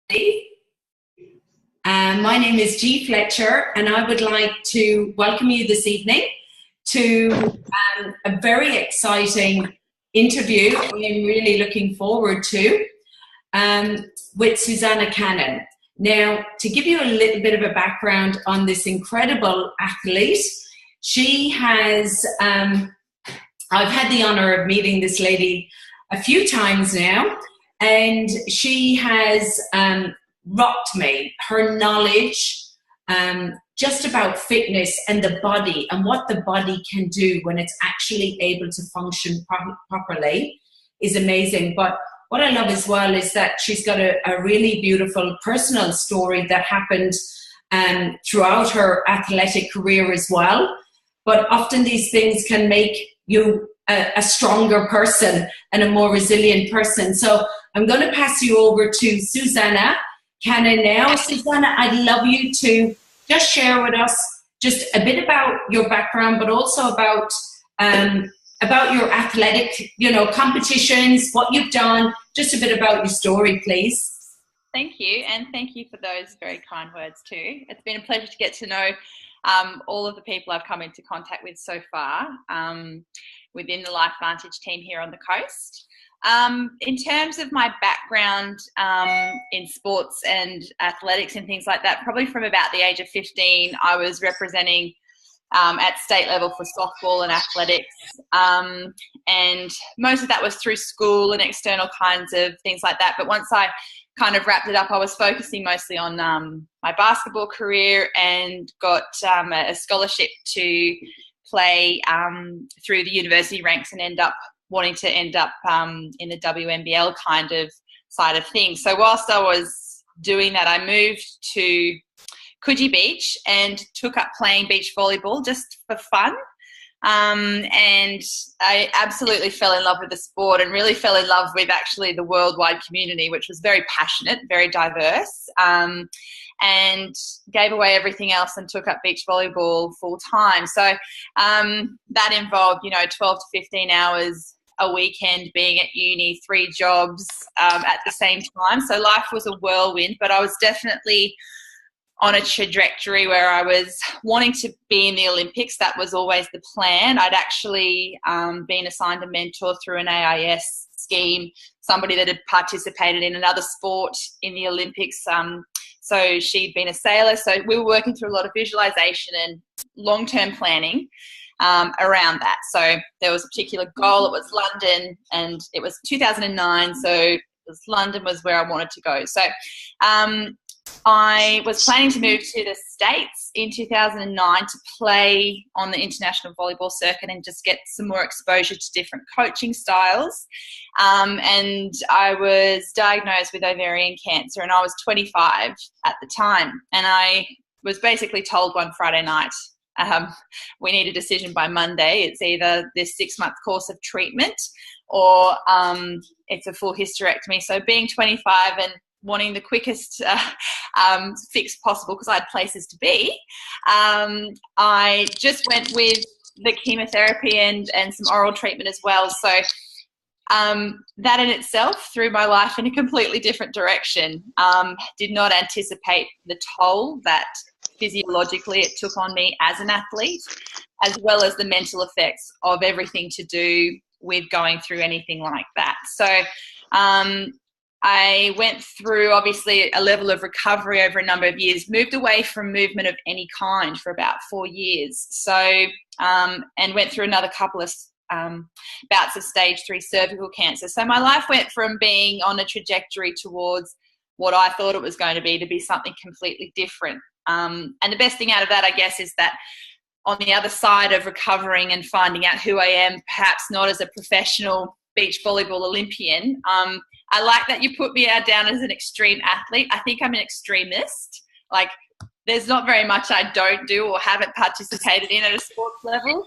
My name is G. Fletcher, and I would like to welcome you this evening to a very exciting interview I'm really looking forward to with Susannah Cannon. Now, to give you a little bit of a background on this incredible athlete, she has, I've had the honor of meeting this lady a few times now, and she has rocked me. Her knowledge just about fitness and the body and what the body can do when it's actually able to function properly is amazing. But what I love as well is that she's got a really beautiful personal story that happened throughout her athletic career as well. But often these things can make you a stronger person and a more resilient person. So I'm going to pass you over to Susannah Cannon now. Susannah, I'd love you to just share with us just a bit about your background, but also about your athletic, competitions, what you've done, just a bit about your story, please. Thank you, and thank you for those very kind words too. It's been a pleasure to get to know all of the people I've come into contact with so far within the LifeVantage team here on the coast. In terms of my background in sports and athletics and things like that, probably from about the age of 15, I was representing at state level for softball and athletics. And most of that was through school and external kinds of things like that. But once I kind of wrapped it up, I was focusing mostly on my basketball career and got a scholarship to play through the university ranks and wanting to end up in the WNBL kind of side of things. So whilst I was doing that, I moved to Coogee Beach and took up playing beach volleyball just for fun. And I absolutely fell in love with the sport and really fell in love with actually the worldwide community, which was very passionate, very diverse, and gave away everything else and took up beach volleyball full time. So that involved, 12 to 15 hours a weekend, being at uni, 3 jobs at the same time. So life was a whirlwind, but I was definitely on a trajectory where I was wanting to be in the Olympics. That was always the plan. I'd actually been assigned a mentor through an AIS scheme, somebody that had participated in another sport in the Olympics. So she'd been a sailor. So we were working through a lot of visualization and long-term planning around that. So there was a particular goal. It was London, and it was 2009. So London was where I wanted to go. So I was planning to move to the States in 2009 to play on the international volleyball circuit and just get some more exposure to different coaching styles. And I was diagnosed with ovarian cancer, and I was 25 at the time. And I was basically told one Friday night, we need a decision by Monday. It's either this 6-month course of treatment or it's a full hysterectomy. So being 25 and wanting the quickest fix possible because I had places to be, I just went with the chemotherapy and some oral treatment as well. So that in itself threw my life in a completely different direction. Did not anticipate the toll that physiologically it took on me as an athlete, as well as the mental effects of everything to do with going through anything like that. So I went through obviously a level of recovery over a number of years, moved away from movement of any kind for about 4 years. So, and went through another couple of bouts of stage 3 cervical cancer. So my life went from being on a trajectory towards what I thought it was going to be something completely different. And the best thing out of that, I guess, is that on the other side of recovering and finding out who I am, perhaps not as a professional beach volleyball Olympian, I like that you put me down as an extreme athlete. I think I'm an extremist. Like, there's not very much I don't do or haven't participated in at a sports level.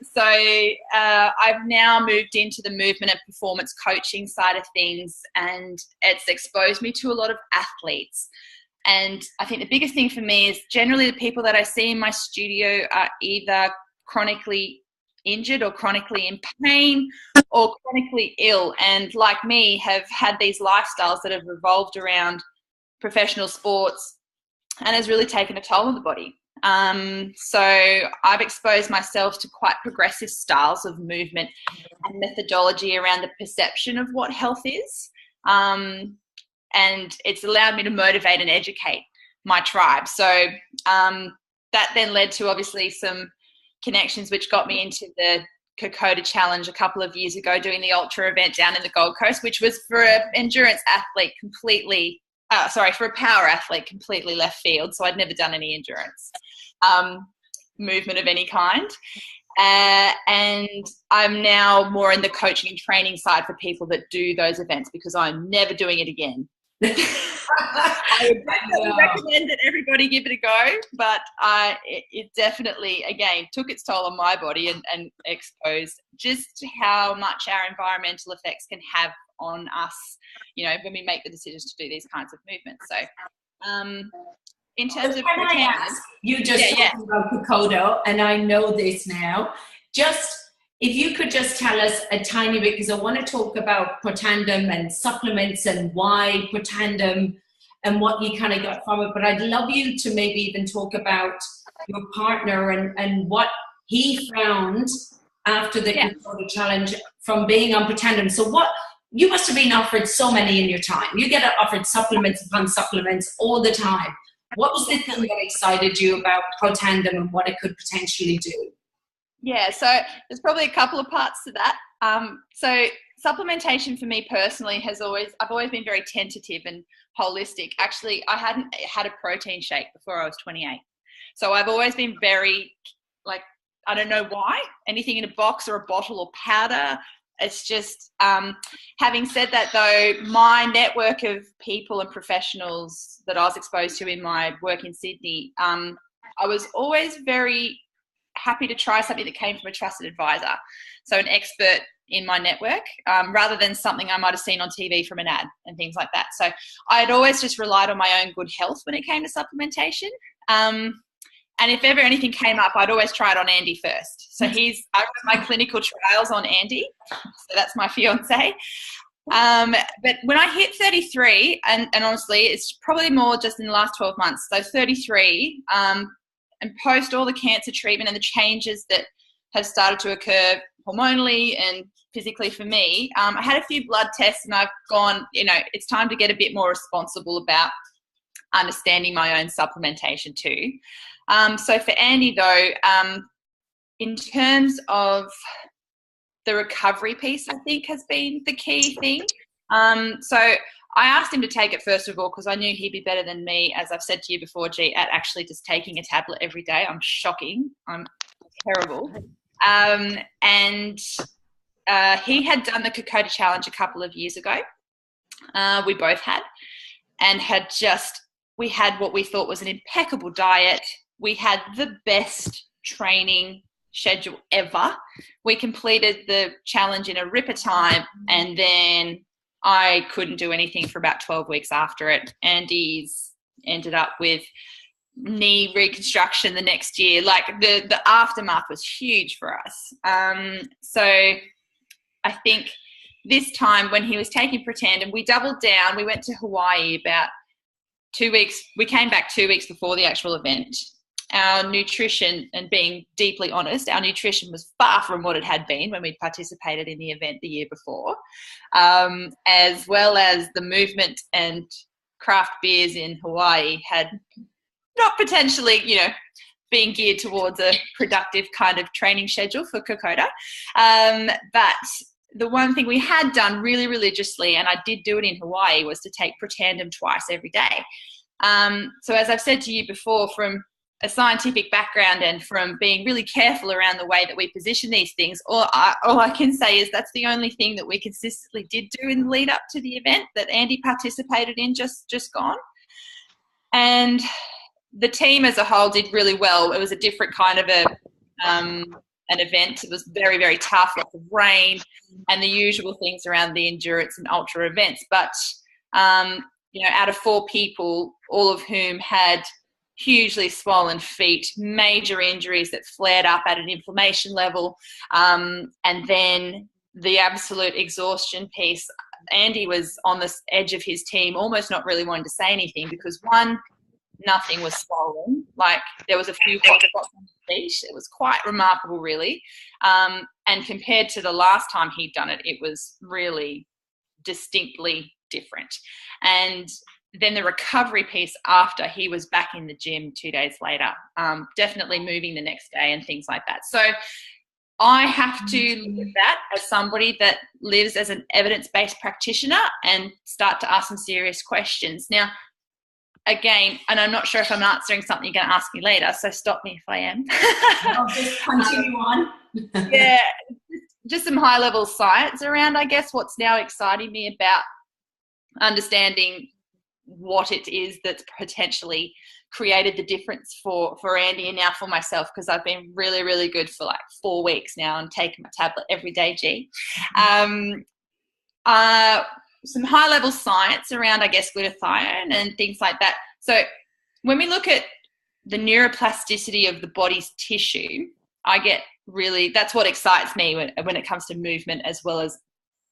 So I've now moved into the movement and performance coaching side of things, and it's exposed me to a lot of athletes. And I think the biggest thing for me is generally the people that I see in my studio are either chronically injured or chronically in pain, or chronically ill, and like me have had these lifestyles that have revolved around professional sports and has really taken a toll on the body. So I've exposed myself to quite progressive styles of movement and methodology around the perception of what health is. And it's allowed me to motivate and educate my tribe. So that then led to obviously some connections, which got me into the Kokoda Challenge a couple of years ago, doing the ultra event down in the Gold Coast, which was for an endurance athlete completely, for a power athlete completely left field. So I'd never done any endurance movement of any kind. And I'm now more in the coaching and training side for people that do those events, because I'm never doing it again. I would definitely recommend that everybody give it a go, but it definitely, again, took its toll on my body and exposed just how much our environmental effects can have on us, when we make the decisions to do these kinds of movements. So in terms of you just talking about Kokoda, and I know this now, if you could just tell us a tiny bit, because I want to talk about Protandim and supplements and why Protandim and what you kind of got from it. But I'd love you to maybe even talk about your partner and what he found after the Kokoda Challenge from being on Protandim. So you must have been offered so many in your time. You get offered supplements upon supplements all the time. What was the thing that excited you about Protandim and what it could potentially do? Yeah, so there's probably a couple of parts to that. So supplementation for me personally I've always been very tentative and holistic. Actually, I hadn't had a protein shake before I was 28. So I've always been very, I don't know why, anything in a box or a bottle or powder. It's just, having said that though, my network of people and professionals that I was exposed to in my work in Sydney, I was always very happy to try something that came from a trusted advisor, so an expert in my network, rather than something I might have seen on TV from an ad and things like that. So I had always just relied on my own good health when it came to supplementation. And if ever anything came up, I'd always try it on Andy first. So I run my clinical trials on Andy. So that's my fiance. But when I hit 33, and honestly, it's probably more just in the last 12 months. So 33, and post all the cancer treatment and the changes that have started to occur hormonally and physically for me, I had a few blood tests and I've gone, it's time to get a bit more responsible about understanding my own supplementation too. So for Andy though, in terms of the recovery piece, I think has been the key thing. So I asked him to take it first of all because I knew he'd be better than me, as I've said to you before, G, at actually just taking a tablet every day. I'm shocking. I'm terrible. And he had done the Kokoda Challenge a couple of years ago. We both had, and we had what we thought was an impeccable diet. We had the best training schedule ever. We completed the challenge in a ripper time, and then I couldn't do anything for about 12 weeks after it. Andy's ended up with knee reconstruction the next year. Like the aftermath was huge for us. So I think this time when he was taking Protandim, we doubled down. We went to Hawaii about 2 weeks. We came back 2 weeks before the actual event. Our nutrition, and being deeply honest, our nutrition was far from what it had been when we participated in the event the year before, as well as the movement and craft beers in Hawaii had not potentially, being geared towards a productive kind of training schedule for Kokoda. But the one thing we had done really religiously, and I did do it in Hawaii, was to take Protandim twice every day. So as I've said to you before, from a scientific background and from being really careful around the way that we position these things, all I can say is that's the only thing that we consistently did do in the lead up to the event that Andy participated in just gone. And the team as a whole did really well. It was a different kind of an event. It was very, very tough, lots of rain and the usual things around the endurance and ultra events. But, out of 4 people, all of whom had hugely swollen feet, major injuries that flared up at an inflammation level, and then the absolute exhaustion piece, Andy was on the edge of his team, almost not really wanting to say anything because, one, nothing was swollen. Like, there was a few hot spots on the feet. It was quite remarkable, really. And compared to the last time he'd done it, it was really distinctly different. And then the recovery piece after, he was back in the gym 2 days later, definitely moving the next day and things like that. So I have to look at that as somebody that lives as an evidence-based practitioner and start to ask some serious questions. Now, again, and I'm not sure if I'm answering something you're going to ask me later, so stop me if I am. I'll just continue on. Yeah, just some high-level science around, I guess, what's now exciting me about understanding what it is that's potentially created the difference for Andy and now for myself, because I've been really, really good for like 4 weeks now and taking my tablet every day, some high-level science around, I guess, glutathione and things like that. So when we look at the neuroplasticity of the body's tissue, I get really, that's what excites me when it comes to movement as well as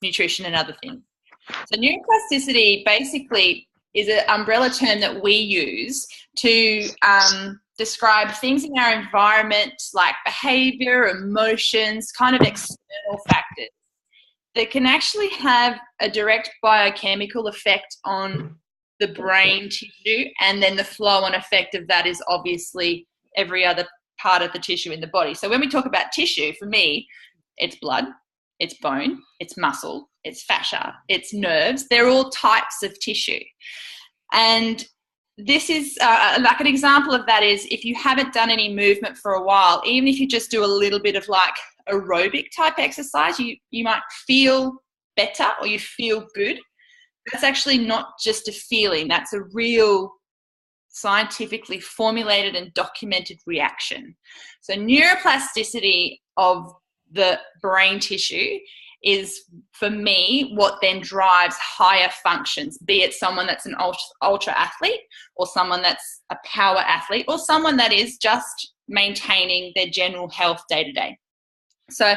nutrition and other things. So neuroplasticity basically is an umbrella term that we use to describe things in our environment like behavior, emotions, kind of external factors that can actually have a direct biochemical effect on the brain tissue, and then the flow-on effect of that is obviously every other part of the tissue in the body. So when we talk about tissue, for me, it's blood, it's bone, it's muscle, it's fascia, it's nerves. They're all types of tissue. And this is like an example of that is if you haven't done any movement for a while, even if you just do a little bit of like aerobic type exercise, you might feel better or you feel good. That's actually not just a feeling. That's a real scientifically formulated and documented reaction. So neuroplasticity of the brain tissue is, for me, what then drives higher functions, be it someone that's an ultra athlete or someone that's a power athlete or someone that is just maintaining their general health day to day. So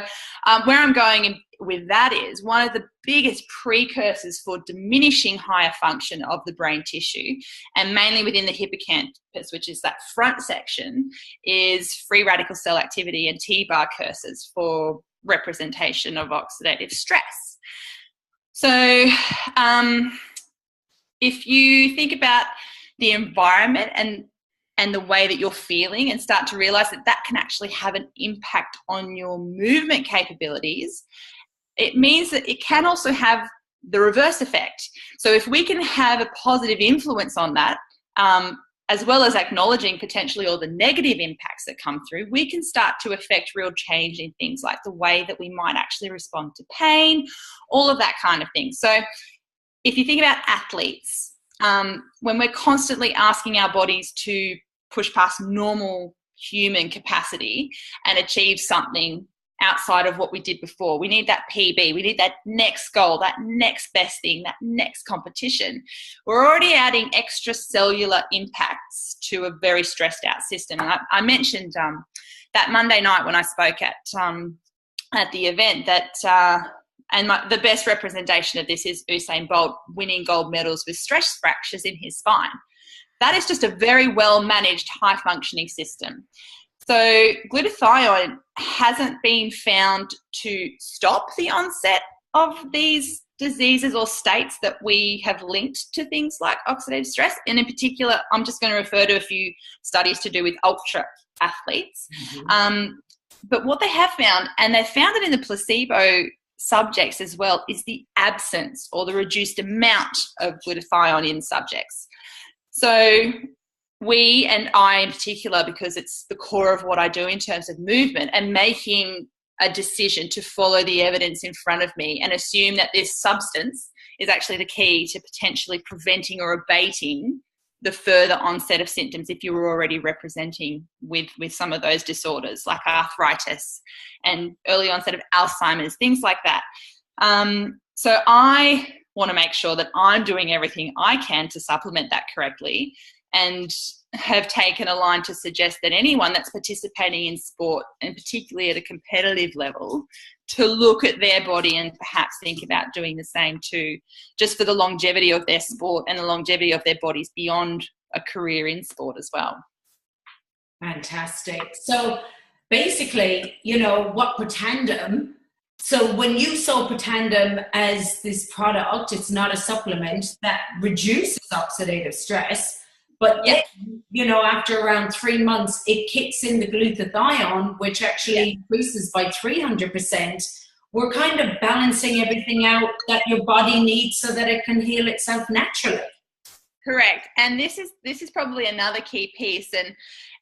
where I'm going with that is one of the biggest precursors for diminishing higher function of the brain tissue, and mainly within the hippocampus, which is that front section, is free radical cell activity and T-bar cursors for representation of oxidative stress. So if you think about the environment and the way that you're feeling and start to realize that that can actually have an impact on your movement capabilities, it means that it can also have the reverse effect. So if we can have a positive influence on that, as well as acknowledging potentially all the negative impacts that come through, we can start to affect real change in things like the way that we might actually respond to pain, all of that kind of thing. So if you think about athletes, when we're constantly asking our bodies to push past normal human capacity and achieve something outside of what we did before, we need that PB, we need that next goal, that next best thing, that next competition. We're already adding extracellular impacts to a very stressed out system. And I mentioned that Monday night when I spoke at the event that the best representation of this is Usain Bolt winning gold medals with stress fractures in his spine. That is just a very well managed high functioning system. So glutathione hasn't been found to stop the onset of these diseases or states that we have linked to things like oxidative stress. And in particular, I'm just going to refer to a few studies to do with ultra athletes. Mm-hmm. But what they have found, and they found it in the placebo subjects as well, is the absence or the reduced amount of glutathione in subjects. So we, and I in particular, because it's the core of what I do in terms of movement, and making a decision to follow the evidence in front of me and assume that this substance is actually the key to potentially preventing or abating the further onset of symptoms if you were already representing with some of those disorders like arthritis and early onset of Alzheimer's, things like that. So I want to make sure that I'm doing everything I can to supplement that correctly, and have taken a line to suggest that anyone that's participating in sport, and particularly at a competitive level, to look at their body and perhaps think about doing the same too, just for the longevity of their sport and the longevity of their bodies beyond a career in sport as well. Fantastic. So basically, what Protandim, so when you saw Protandim as this product, it's not a supplement that reduces oxidative stress, but Yep. then, after around 3 months, it kicks in the glutathione, which actually increases by 300%. We're kind of balancing everything out that your body needs so that it can heal itself naturally. Correct. And this is probably another key piece,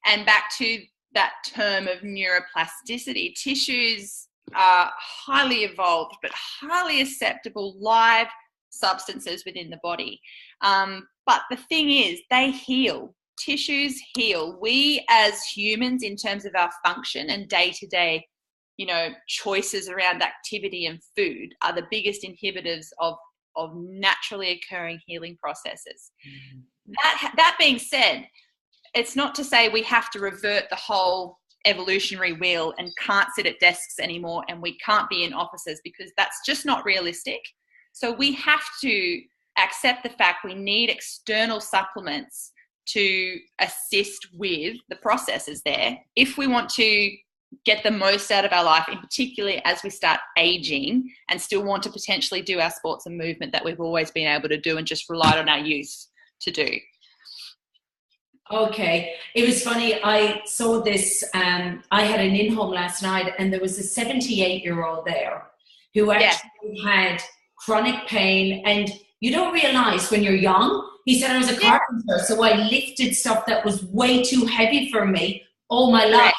and back to that term of neuroplasticity. Tissues are highly evolved but highly acceptable live substances within the body. But the thing is, they heal. Tissues heal. We as humans, in terms of our function and day-to-day, choices around activity and food, are the biggest inhibitors of naturally occurring healing processes. Mm-hmm. That being said, it's not to say we have to revert the whole evolutionary wheel and can't sit at desks anymore and we can't be in offices, because that's just not realistic. So we have to accept the fact we need external supplements to assist with the processes there if we want to get the most out of our life, in particularly as we start aging and still want to potentially do our sports and movement that we've always been able to do and just relied on our youth to do. Okay. It was funny. I saw this, I had an in-home last night, and there was a 78-year-old there who actually had chronic pain, and you don't realize when you're young. He said, I was a carpenter, so I lifted stuff that was way too heavy for me all my life.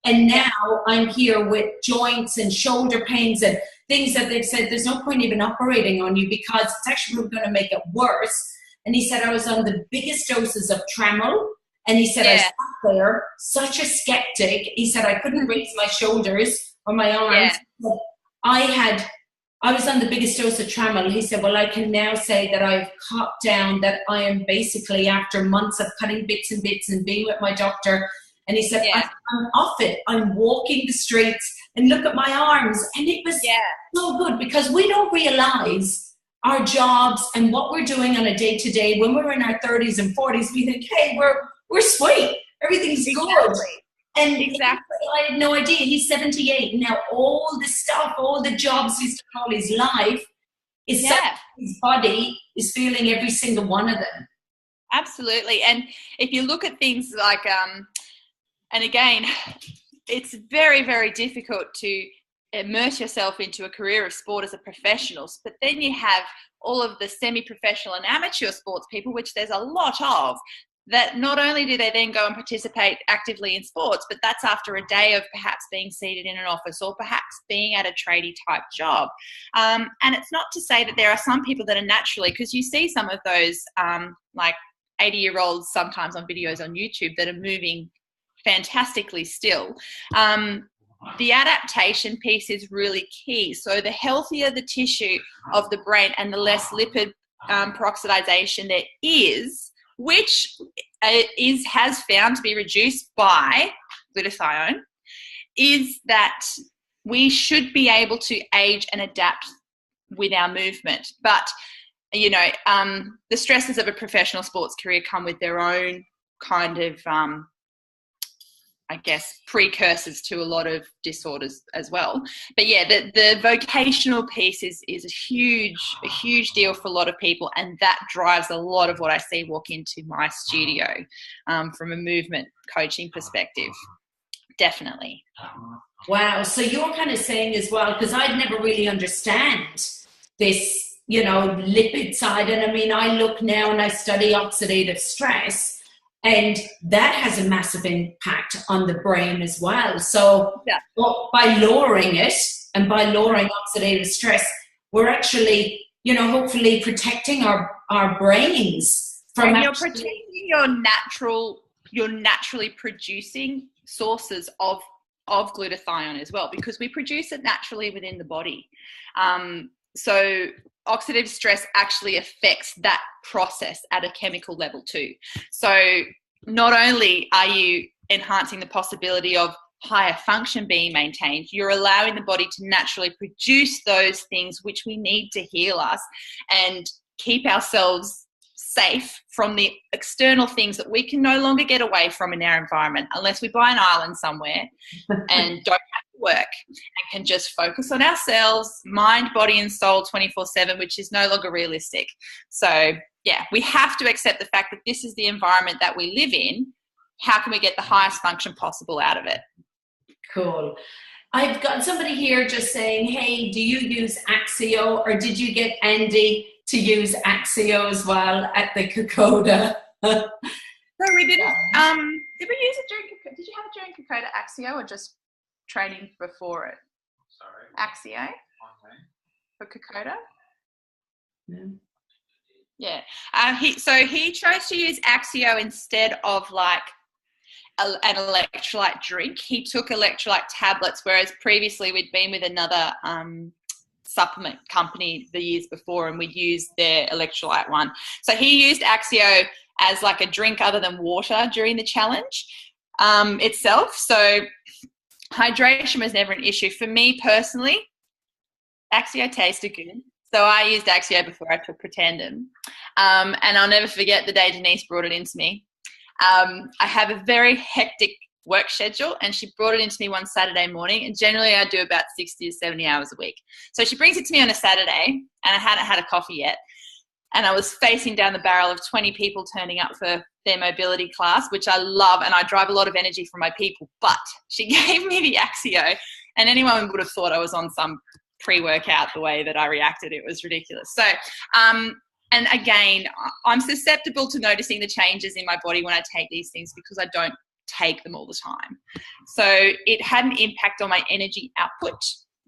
And now I'm here with joints and shoulder pains and things that they've said, there's no point even operating on you because it's actually going to make it worse. And he said, I was on the biggest doses of Tramadol. And he said, I sat there, such a skeptic. He said, I couldn't raise my shoulders or my arms. Yeah. I was on the biggest dose of Tramadol. He said, well, I can now say that I've cut down, that I am basically, after months of cutting bits and bits and being with my doctor. And he said, I'm off it. I'm walking the streets and look at my arms. And it was so good, because we don't realize our jobs and what we're doing on a day-to-day. When we're in our 30s and 40s, we think, hey, we're sweet. Everything's good. And I had no idea. He's 78. Now all the stuff, all the jobs he's done all his life, is his body is feeling every single one of them. Absolutely. And if you look at things like, and again, it's very, very difficult to immerse yourself into a career of sport as a professional. But then you have all of the semi-professional and amateur sports people, which there's a lot of, that not only do they then go and participate actively in sports, but that's after a day of perhaps being seated in an office or perhaps being at a tradie type job. And it's not to say that there are some people that are naturally, because you see some of those like 80-year-olds sometimes on videos on YouTube that are moving fantastically still. The adaptation piece is really key. So the healthier the tissue of the brain and the less lipid peroxidization there is, which has found to be reduced by glutathione, is that we should be able to age and adapt with our movement. But, the stresses of a professional sports career come with their own kind of, precursors to a lot of disorders as well. But yeah, the vocational piece is a huge deal for a lot of people, and that drives a lot of what I see walk into my studio from a movement coaching perspective. Definitely. Wow. So you're kind of saying as well, because I'd never really understand this, lipid side. And I mean, I look now and I study oxidative stress, and that has a massive impact on the brain as well. So by lowering it and by lowering oxidative stress, we're actually, hopefully protecting our brains from. And you're protecting your naturally producing sources of glutathione as well, because we produce it naturally within the body. So oxidative stress actually affects that process at a chemical level too. So not only are you enhancing the possibility of higher function being maintained, you're allowing the body to naturally produce those things which we need to heal us and keep ourselves safe from the external things that we can no longer get away from in our environment unless we buy an island somewhere and don't have to work and can just focus on ourselves, mind, body and soul 24/7, which is no longer realistic. So yeah, we have to accept the fact that this is the environment that we live in. How can we get the highest function possible out of it? Cool. I've got somebody here just saying, hey, do you use Axio, or did you get Andy to use Axio as well at the Kokoda? No, we didn't. Did we use it during Kokoda? Did you have it during Kokoda Axio, or just training before it? Sorry. Axio? Okay. For Kokoda? Yeah. Yeah. He chose to use Axio instead of like an electrolyte drink. He took electrolyte tablets, whereas previously we'd been with another supplement company the years before and we'd used their electrolyte one. So he used Axio as like a drink other than water during the challenge itself. So hydration was never an issue. For me personally, Axio tasted good. So I used Axio before I took Protandim. And I'll never forget the day Denise brought it into me. I have a very hectic work schedule and she brought it into me one Saturday morning, and generally I do about 60 to 70 hours a week. So she brings it to me on a Saturday and I hadn't had a coffee yet, and I was facing down the barrel of 20 people turning up for their mobility class, which I love, and I drive a lot of energy from my people, but she gave me the Axio and anyone would have thought I was on some pre-workout the way that I reacted. It was ridiculous. So and again, I'm susceptible to noticing the changes in my body when I take these things because I don't take them all the time. So it had an impact on my energy output.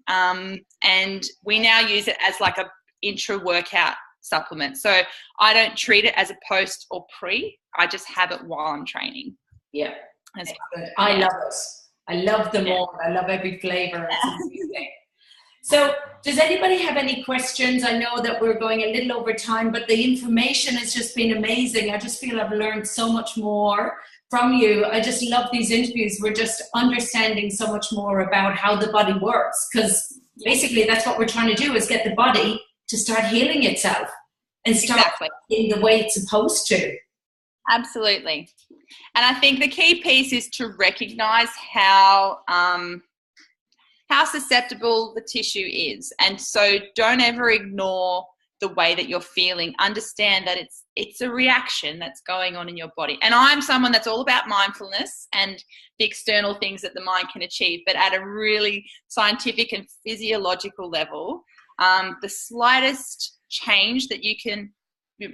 And we now use it as like a intra-workout supplement. So I don't treat it as a post or pre. I just have it while I'm training. Yeah. I love it. I love them all. I love every flavor. So does anybody have any questions? I know that we're going a little over time, but the information has just been amazing. I just feel I've learned so much more from you. I just love these interviews. We're just understanding so much more about how the body works, because basically that's what we're trying to do, is get the body to start healing itself and start in the way it's supposed to. Absolutely. And I think the key piece is to recognize how susceptible the tissue is. And so don't ever ignore the way that you're feeling. Understand that it's a reaction that's going on in your body. And I'm someone that's all about mindfulness and the external things that the mind can achieve, but at a really scientific and physiological level, the slightest change that you can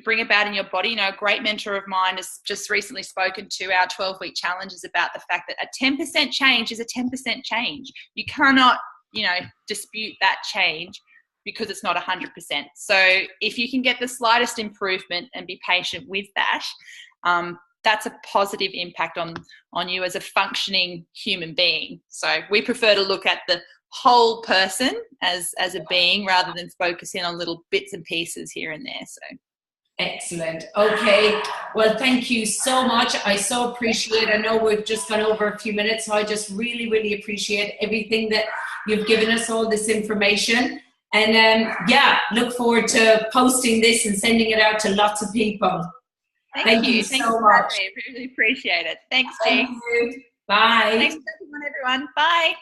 bring about in your body. You know, a great mentor of mine has just recently spoken to our 12-week challenge is about the fact that a 10% change is a 10% change. You cannot, dispute that change because it's not 100%. So if you can get the slightest improvement and be patient with that, that's a positive impact on you as a functioning human being. So we prefer to look at the whole person as a being rather than focusing on little bits and pieces here and there. So excellent. Okay. Well, thank you so much. I so appreciate it. I know we've just gone over a few minutes, so I just really, really appreciate everything that you've given us, all this information. And look forward to posting this and sending it out to lots of people. Thank you so much. I really appreciate it. Thanks, G. Thank you. Bye. Thanks, everyone. Bye.